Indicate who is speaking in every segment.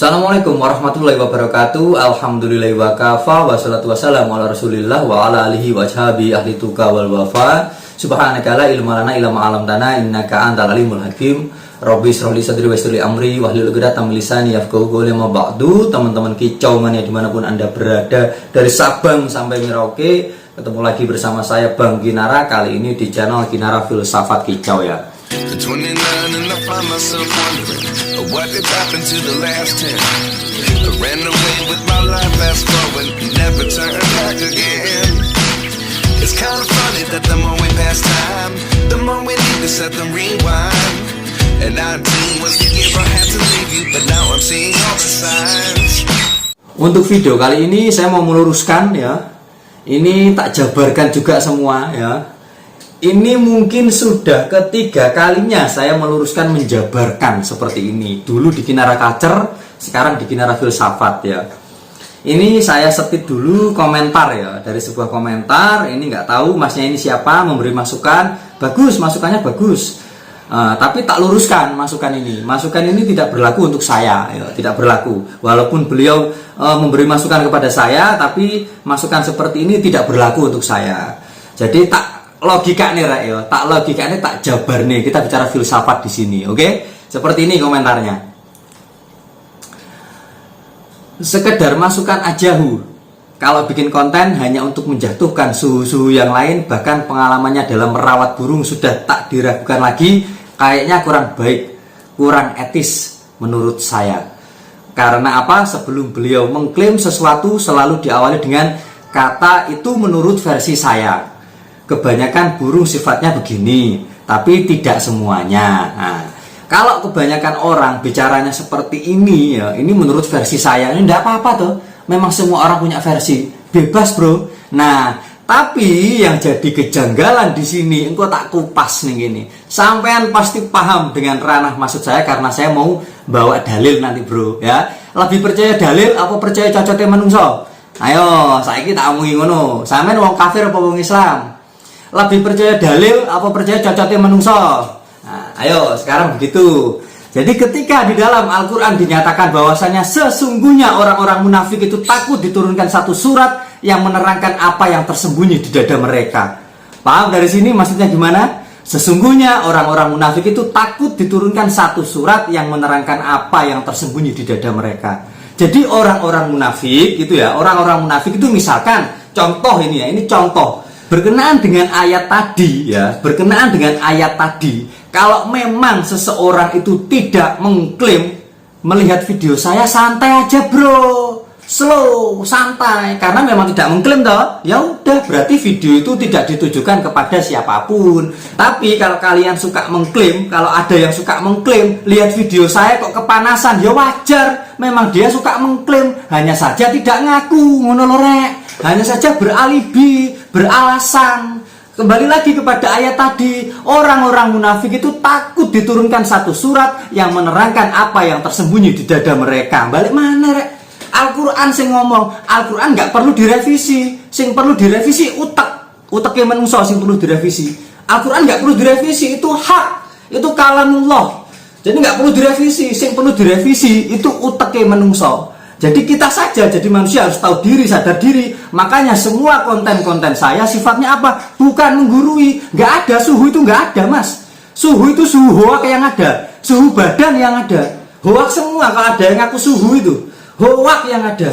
Speaker 1: Assalamualaikum warahmatullahi wabarakatuh. Alhamdulillahi wa kafa. Wassalatu wassalamu ala rasulillah wa ala alihi wa ashabi ahli tuqa wal wafa. Subhanaka la ilma lana illa ma 'allamtana innaka antal alimul hakim. Rabbi shrah li sadri wa yassir li amri wahlul 'uqdatam min lisani yafqahu qawli. Ma ba'du. Teman-teman kicau mania dimanapun Anda berada, dari Sabang sampai Merauke, ketemu lagi bersama saya Bang Kinara, kali ini di channel Kinara Filsafat Kicau ya.
Speaker 2: At 29 and I find myself wondering what did happen to the last 10. I ran away with my life, fast forward, never turn back again. It's kind of funny that the more we pass time, the more we need to set the rewind. And 19 was the year I had to leave you, but now I'm seeing all the signs.
Speaker 1: Untuk video kali ini saya mau meluruskan ya. Ini tak jabarkan juga semua ya. Ini mungkin sudah ketiga kalinya saya meluruskan, menjabarkan seperti ini. Dulu di Kinara Kacer, sekarang di Kinara Filsafat ya. Ini saya setip dulu komentar ya, dari sebuah komentar. Ini nggak tahu masnya ini siapa, memberi masukan. Bagus, masukannya bagus. Tapi tak luruskan masukan ini. Masukan ini tidak berlaku untuk saya ya, tidak berlaku. Walaupun beliau memberi masukan kepada saya, tapi masukan seperti ini tidak berlaku untuk saya. Jadi tak logika nih ya, tak logika nih, tak jabar nih. Kita bicara filsafat di sini, oke? Seperti ini komentarnya. Sekedar masukan aja kalau bikin konten hanya untuk menjatuhkan suhu-suhu yang lain, bahkan pengalamannya dalam merawat burung sudah tak diragukan lagi, kayaknya kurang baik, kurang etis menurut saya. Karena apa? Sebelum beliau mengklaim sesuatu selalu diawali dengan kata itu menurut versi saya. Kebanyakan burung sifatnya begini, tapi tidak semuanya. Nah, kalau kebanyakan orang bicaranya seperti ini ya, ini menurut versi saya, ini tidak apa-apa tuh. Memang semua orang punya versi, bebas bro. Nah, tapi yang jadi kejanggalan di sini, engkau tak kupas nih gini. Sampean pasti paham dengan ranah maksud saya, karena saya mau bawa dalil nanti bro ya. Lebih percaya dalil apa percaya cocoknya menungso? Ayo, saiki tak omongi ngono. Sampean wong kafir apa wong Islam? Lebih percaya dalil apa percaya cocoknya menungso? Nah, ayo sekarang begitu. Jadi ketika di dalam Al-Quran dinyatakan bahwasanya sesungguhnya orang-orang munafik itu takut diturunkan satu surat yang menerangkan apa yang tersembunyi di dada mereka. Paham dari sini maksudnya gimana? Sesungguhnya orang-orang munafik itu takut diturunkan satu surat yang menerangkan apa yang tersembunyi di dada mereka. Jadi orang-orang munafik itu ya, orang-orang munafik itu misalkan contoh ini ya, ini contoh. Berkenaan dengan ayat tadi ya, berkenaan dengan ayat tadi, kalau memang seseorang itu tidak mengklaim melihat video saya, santai aja bro, slow, santai, karena memang tidak mengklaim toh, ya udah berarti video itu tidak ditujukan kepada siapapun. Tapi kalau kalian suka mengklaim, kalau ada yang suka mengklaim lihat video saya kok kepanasan, ya wajar, memang dia suka mengklaim, hanya saja tidak ngaku, ngono lho rek. Hanya saja beralibi, beralasan. Kembali lagi kepada ayat tadi, orang-orang munafik itu takut diturunkan satu surat yang menerangkan apa yang tersembunyi di dada mereka. Balik mana rek? Al-Quran sing ngomong, Al-Quran nggak perlu direvisi. Sing perlu direvisi uteknya menungso sing perlu direvisi. Al-Quran nggak perlu direvisi, itu hak, itu kalamullah. Jadi nggak perlu direvisi. Sing perlu direvisi itu uteknya menungso. Jadi kita saja jadi manusia harus tahu diri, sadar diri. Makanya semua konten-konten saya sifatnya apa? Bukan menggurui. Nggak ada, suhu itu nggak ada mas. Suhu itu suhu hoak yang ada, suhu badan yang ada. Hoak semua, kalau ada yang ngaku suhu itu hoak yang ada.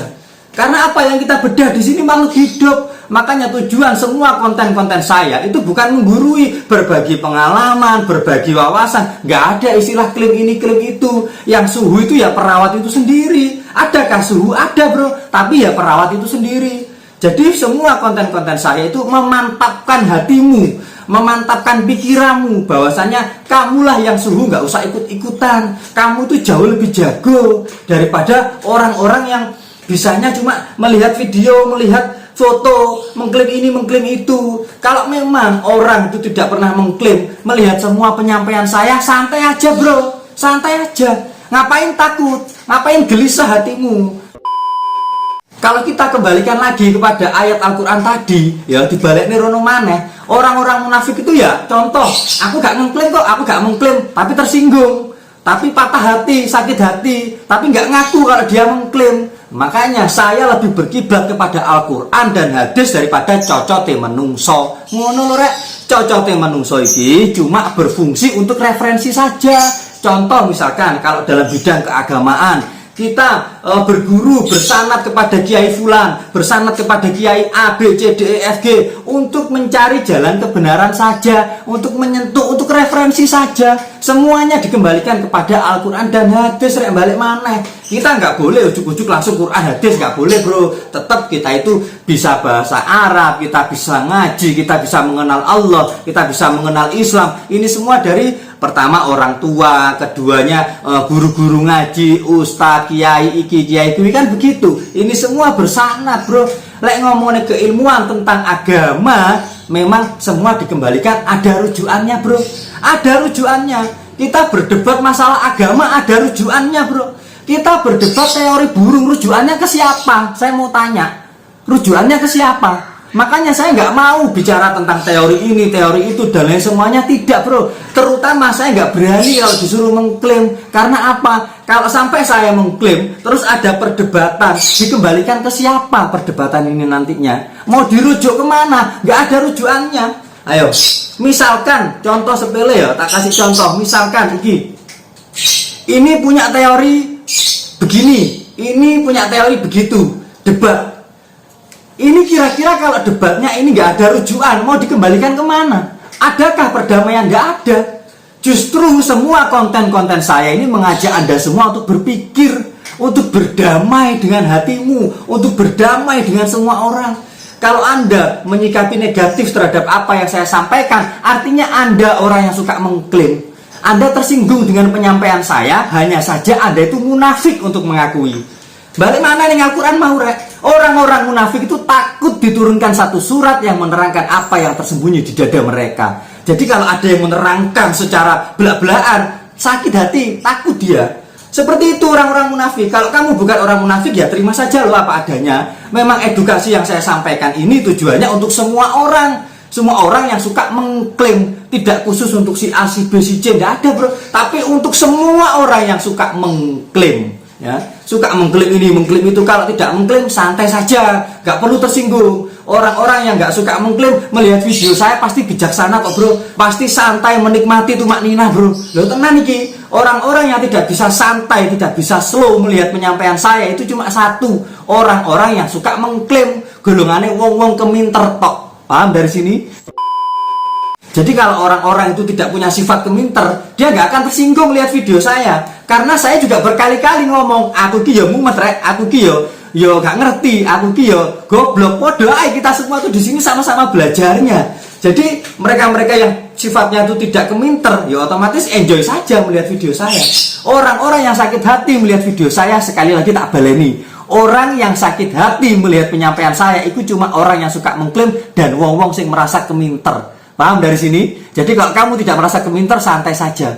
Speaker 1: Karena apa yang kita bedah di sini makhluk hidup. Makanya tujuan semua konten-konten saya itu bukan menggurui, berbagi pengalaman, berbagi wawasan. Nggak ada istilah klaim ini, klaim itu. Yang suhu itu ya perawat itu sendiri. Adakah suhu? Ada bro, tapi ya perawat itu sendiri. Jadi semua konten-konten saya itu memantapkan hatimu, memantapkan pikiranmu, bahwasanya kamulah yang suhu, nggak usah ikut-ikutan. Kamu itu jauh lebih jago daripada orang-orang yang bisanya cuma melihat video, melihat foto, mengklaim ini, mengklaim itu. Kalau memang orang itu tidak pernah mengklaim melihat semua penyampaian saya, santai aja bro, santai aja. Ngapain takut? Ngapain gelisah hatimu? Kalau kita kembalikan lagi kepada ayat Al-Quran tadi, ya dibalik rono maneh, orang-orang munafik itu ya contoh, aku gak mengklaim kok, aku gak mengklaim, tapi tersinggung. tapi patah hati, sakit hati, tapi nggak ngaku kalau dia mengklaim. Makanya saya lebih berkiblat kepada Al-Quran dan hadis daripada cocote menungso. Ngono lho rek, cocote menungso iki cuma berfungsi untuk referensi saja. Contoh misalkan kalau dalam bidang keagamaan, kita berguru, bersanad kepada Kiai Fulan, bersanad kepada Kiai A, B, C, D, E, F, G untuk mencari jalan kebenaran saja, untuk menyentuh, untuk referensi saja. Semuanya dikembalikan kepada Al-Quran dan hadis. Rek balik mana? Kita nggak boleh ujuk-ujuk langsung Quran hadis, nggak boleh bro. Tetap kita itu bisa bahasa Arab, kita bisa ngaji, kita bisa mengenal Allah, kita bisa mengenal Islam. Ini semua dari pertama orang tua, keduanya guru-guru ngaji, ustadz, kiai iki, kiai iki, kan begitu. Ini semua bersanad bro. Lek ngomongin keilmuan tentang agama, memang semua dikembalikan ada rujukannya bro. Ada rujukannya. Kita berdebat masalah agama ada rujukannya bro. Kita berdebat teori burung, rujukannya ke siapa? Saya mau tanya, rujukannya ke siapa? Makanya saya nggak mau bicara tentang teori ini, teori itu, dan lain semuanya. Tidak bro. Terutama saya nggak berani kalau disuruh mengklaim. Karena apa? Kalau sampai saya mengklaim, terus ada perdebatan, dikembalikan ke siapa perdebatan ini nantinya? Mau dirujuk kemana? Nggak ada rujukannya. Ayo, misalkan contoh sepele ya, tak kasih contoh. Misalkan ini punya teori begini, ini punya teori begitu, debat. Ini kira-kira kalau debatnya ini nggak ada rujukan, mau dikembalikan kemana? Adakah perdamaian? Nggak ada. Justru semua konten-konten saya ini mengajak Anda semua untuk berpikir, untuk berdamai dengan hatimu, untuk berdamai dengan semua orang. Kalau Anda menyikapi negatif terhadap apa yang saya sampaikan, artinya Anda orang yang suka mengklaim. Anda tersinggung dengan penyampaian saya, hanya saja Anda itu munafik untuk mengakui. Balik mana nih Al-Quran mau rek? Orang-orang munafik itu takut diturunkan satu surat yang menerangkan apa yang tersembunyi di dada mereka. Jadi kalau ada yang menerangkan secara belak-belakan, sakit hati, takut dia. Seperti itu orang-orang munafik. Kalau kamu bukan orang munafik ya terima saja loh apa adanya. Memang edukasi yang saya sampaikan ini tujuannya untuk semua orang. Semua orang yang suka mengklaim, tidak khusus untuk si A, si B, si C, tidak ada bro. Tapi untuk semua orang yang suka mengklaim, ya, suka mengklaim ini, mengklaim itu. Kalau tidak mengklaim santai saja, nggak perlu tersinggung. Orang-orang yang nggak suka mengklaim melihat video saya pasti bijaksana kok bro, pasti santai menikmati tumak nina bro. Loh tenang nih, orang-orang yang tidak bisa santai, tidak bisa slow melihat penyampaian saya itu cuma satu, orang-orang yang suka mengklaim, golongannya wong-wong keminter tok. Paham dari sini? Jadi kalau orang-orang itu tidak punya sifat keminter, dia nggak akan tersinggung lihat video saya. Karena saya juga berkali-kali ngomong, aku ki yo mumet rek, aku ki yo gak ngerti, aku ki yo goblok. Podo ae kita semua tuh di sini sama-sama belajarnya. Jadi mereka-mereka yang sifatnya itu tidak keminter, ya otomatis enjoy saja melihat video saya. Orang-orang yang sakit hati melihat video saya, sekali lagi tak baleni. Orang yang sakit hati melihat penyampaian saya itu cuma orang yang suka mengklaim dan wong-wong sing merasa keminter. Paham dari sini? Jadi kalau kamu tidak merasa keminter, santai saja.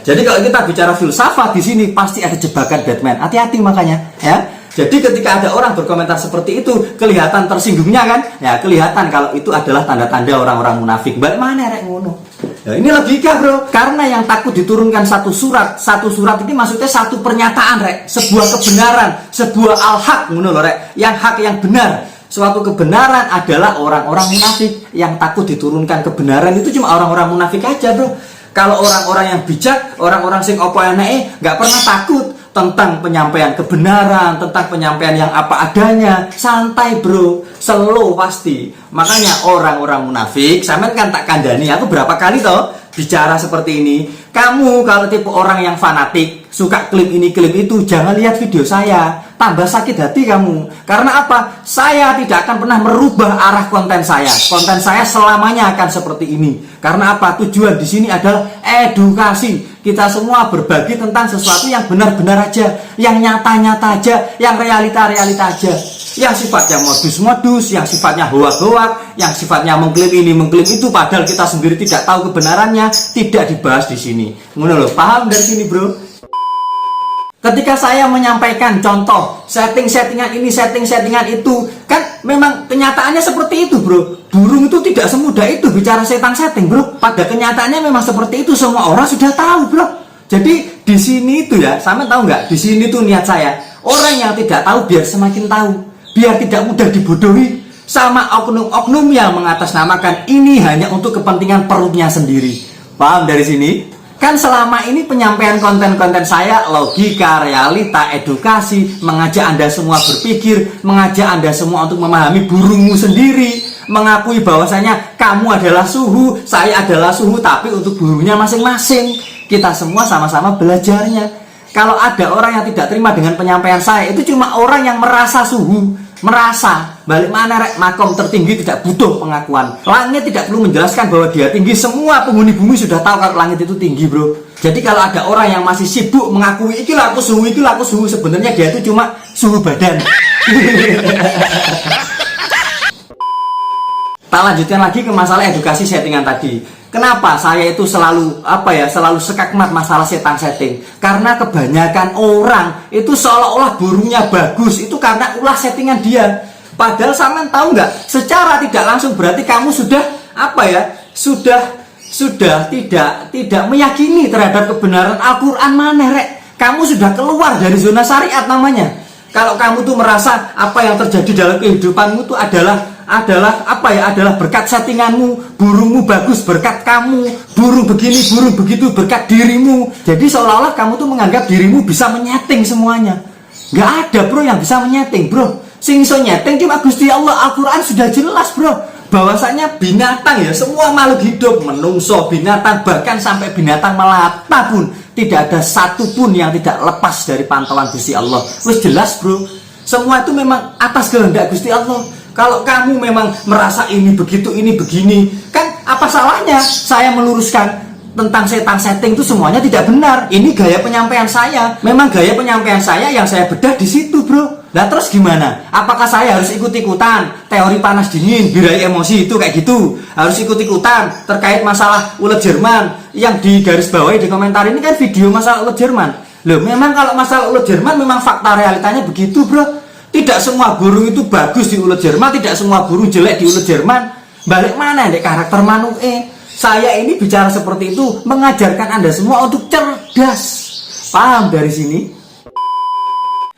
Speaker 1: Jadi kalau kita bicara filsafat di sini pasti ada jebakan Batman. Hati-hati makanya, ya. Jadi ketika ada orang berkomentar seperti itu, kelihatan tersinggungnya kan? Ya kelihatan kalau itu adalah tanda-tanda orang-orang munafik. Balik mana rek ngono? Ya, ini logika bro. Karena yang takut diturunkan satu surat ini maksudnya satu pernyataan rek, sebuah kebenaran, sebuah al-haq ngono lho rek. Yang hak, yang benar. Suatu kebenaran adalah orang-orang munafik. Yang takut diturunkan kebenaran itu cuma orang-orang munafik aja bro. Kalau orang-orang yang bijak, orang-orang sing opo enake nggak pernah takut tentang penyampaian kebenaran, tentang penyampaian yang apa adanya. Santai bro, slow pasti. Makanya orang-orang munafik, sampean kan tak kandani, aku berapa kali toh bicara seperti ini. Kamu kalau tipe orang yang fanatik, suka klaim ini klaim itu, jangan lihat video saya. Tambah sakit hati kamu. Karena apa? Saya tidak akan pernah merubah arah konten saya. Konten saya selamanya akan seperti ini. Karena apa? Tujuan di sini adalah edukasi. Kita semua berbagi tentang sesuatu yang benar-benar aja, yang nyata-nyata aja, yang realita-realita aja. Yang sifatnya modus-modus, yang sifatnya hoak-hoak, yang sifatnya mengklaim ini, mengklaim itu, padahal kita sendiri tidak tahu kebenarannya, tidak dibahas di sini. Ngono lho, paham dari sini, bro? Ketika saya menyampaikan contoh setting-settingan ini, setting-settingan itu, kan memang kenyataannya seperti itu, bro. Burung itu tidak semudah itu bicara setting-setting, bro. Pada kenyataannya memang seperti itu, semua orang sudah tahu, bro. Jadi di sini itu ya, sama tahu nggak? Di sini tuh niat saya, orang yang tidak tahu biar semakin tahu, biar tidak mudah dibodohi sama oknum-oknum yang mengatasnamakan ini hanya untuk kepentingan perutnya sendiri. Paham dari sini? Kan selama ini penyampaian konten-konten saya logika, realita, edukasi, mengajak Anda semua berpikir, mengajak Anda semua untuk memahami burungmu sendiri, mengakui bahwasanya kamu adalah suhu, saya adalah suhu, tapi untuk burungnya masing-masing. Kita semua sama-sama belajarnya. Kalau ada orang yang tidak terima dengan penyampaian saya, itu cuma orang yang merasa suhu, merasa balik mana rek, makom tertinggi tidak butuh pengakuan. Langit tidak perlu menjelaskan bahwa dia tinggi. Semua penghuni bumi sudah tahu kalau langit itu tinggi, bro. Jadi kalau ada orang yang masih sibuk mengakui ikilah aku suhu, sebenarnya dia itu cuma suhu badan. Tak lanjutkan lagi ke masalah edukasi settingan tadi. Kenapa saya itu selalu selalu sekakmat masalah setan setting? Karena kebanyakan orang itu seolah-olah burungnya bagus itu karena ulah settingan dia. Padahal sampean tahu nggak? Secara tidak langsung berarti kamu sudah sudah tidak meyakini terhadap kebenaran Al-Quran mana rek? Kamu sudah keluar dari zona syariat namanya. Kalau kamu tuh merasa apa yang terjadi dalam kehidupanmu itu adalah berkat settinganmu, burungmu bagus berkat kamu, burung begini, burung begitu berkat dirimu. Jadi seolah-olah kamu tuh menganggap dirimu bisa menyeting semuanya. Nggak ada bro yang bisa menyeting bro. Sing iso nyeting cuma Gusti Allah. Al-Quran sudah jelas bro, bahwasanya binatang ya, semua makhluk hidup, menungso, binatang, bahkan sampai binatang melata pun tidak ada satupun yang tidak lepas dari pantauan Gusti Allah. Wes jelas bro, semua itu memang atas kehendak Gusti Allah. Kalau kamu memang merasa ini begitu, ini begini, kan apa salahnya saya meluruskan tentang setan setting itu semuanya tidak benar. Ini gaya penyampaian saya. Memang gaya penyampaian saya yang saya bedah di situ, bro. Nah terus gimana? Apakah saya harus ikut-ikutan teori panas dingin, birai emosi itu kayak gitu? Harus ikut-ikutan terkait masalah ulet Jerman yang di garis bawahi di komentar ini kan video masalah ulet Jerman. Loh, memang kalau masalah ulet Jerman memang fakta realitanya begitu, bro. Tidak semua burung itu bagus di ulet Jerman, tidak semua burung jelek di ulet Jerman. Balik mana dek karakter manuke? Saya ini bicara seperti itu mengajarkan Anda semua untuk cerdas. Paham dari sini?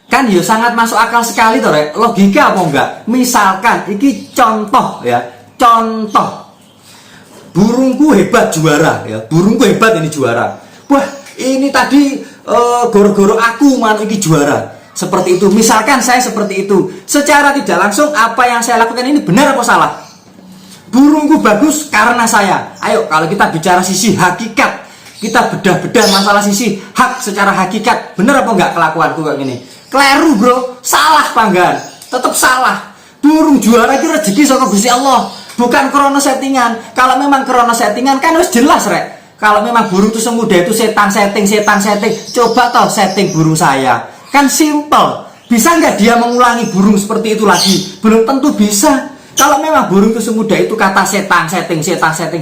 Speaker 1: Kan ya sangat masuk akal sekali toh, rek. Logika apa enggak? Misalkan iki contoh ya, contoh. Burungku hebat juara ya. Burungku hebat ini juara. Wah, ini tadi goro-goro aku man iki juara. Seperti itu, misalkan saya seperti itu. Secara tidak langsung apa yang saya lakukan ini benar apa salah? Burungku bagus karena saya. Ayo kalau kita bicara sisi hakikat, kita bedah-bedah masalah sisi hak secara hakikat, benar apa enggak kelakuanku kayak gini? Kleru bro, salah panggan, tetap salah. Burung juara itu rezeki sama Gusti Allah, bukan krono settingan. Kalau memang krono settingan kan harus jelas rek. Kalau memang burung itu semudah itu setan setting, coba toh setting burung saya. Kan simple. Bisa nggak dia mengulangi burung seperti itu lagi? Belum tentu bisa. Kalau memang burung itu semudah itu kata setan setting,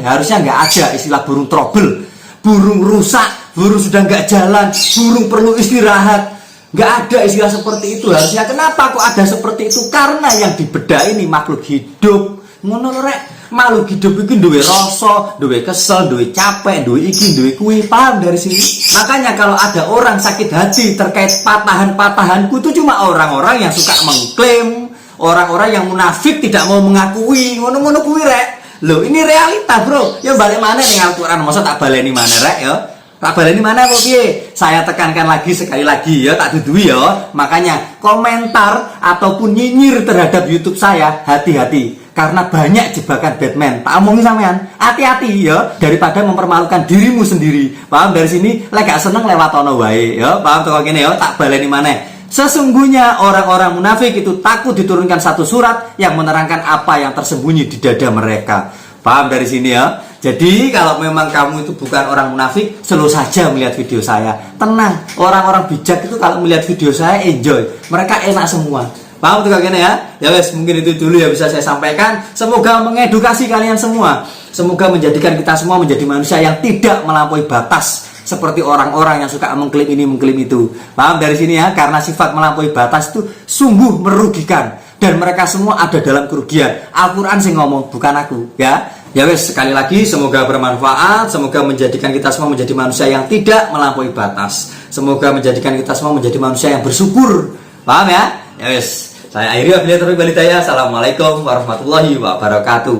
Speaker 1: harusnya nggak ada istilah burung trouble, burung rusak, burung sudah nggak jalan, burung perlu istirahat. Nggak ada istilah seperti itu harusnya. Kenapa kok ada seperti itu? Karena yang dibedah ini makhluk hidup. Ngono rek. Makhluk hidup itu duwe rasa, duwe kesel, duwe capek, duwe iki, duwe kuwi. Paham dari sini? Makanya kalau ada orang sakit hati terkait patahan-patahanku itu cuma orang-orang yang suka mengklaim, orang-orang yang munafik tidak mau mengakui. Ngono-ngono kuwi rek. Loh, ini realita, bro. Ya balik mana ning Al-Qur'an, masa tak baleni mana rek ya? Tak baleni mana kok piye? Saya tekankan lagi sekali lagi ya, tak dudui ya. Makanya komentar ataupun nyinyir terhadap YouTube saya hati-hati. Karena banyak jebakan Batman. Tak omongin sampean, hati-hati ya, daripada mempermalukan dirimu sendiri. Paham dari sini? Lek gak seneng lewat ono wae ya. Paham to kene ya, tak baleni maneh. Sesungguhnya orang-orang munafik itu takut diturunkan satu surat yang menerangkan apa yang tersembunyi di dada mereka. Paham dari sini ya? Jadi kalau memang kamu itu bukan orang munafik, selalu saja melihat video saya. Tenang, orang-orang bijak itu kalau melihat video saya enjoy. Mereka enak semua. Paham tuh kalian ya? Ya wes, mungkin itu dulu ya bisa saya sampaikan. Semoga mengedukasi kalian semua. Semoga menjadikan kita semua menjadi manusia yang tidak melampaui batas seperti orang-orang yang suka mengklaim ini mengklaim itu. Paham dari sini ya? Karena sifat melampaui batas itu sungguh merugikan dan mereka semua ada dalam kerugian. Al-Quran sih ngomong, bukan aku ya. Ya wes, sekali lagi semoga bermanfaat, semoga menjadikan kita semua menjadi manusia yang tidak melampaui batas. Semoga menjadikan kita semua menjadi manusia yang bersyukur. Paham ya? Ya wes, saya akhiri wabillahi taufiq wal hidayah. Assalamualaikum warahmatullahi wabarakatuh.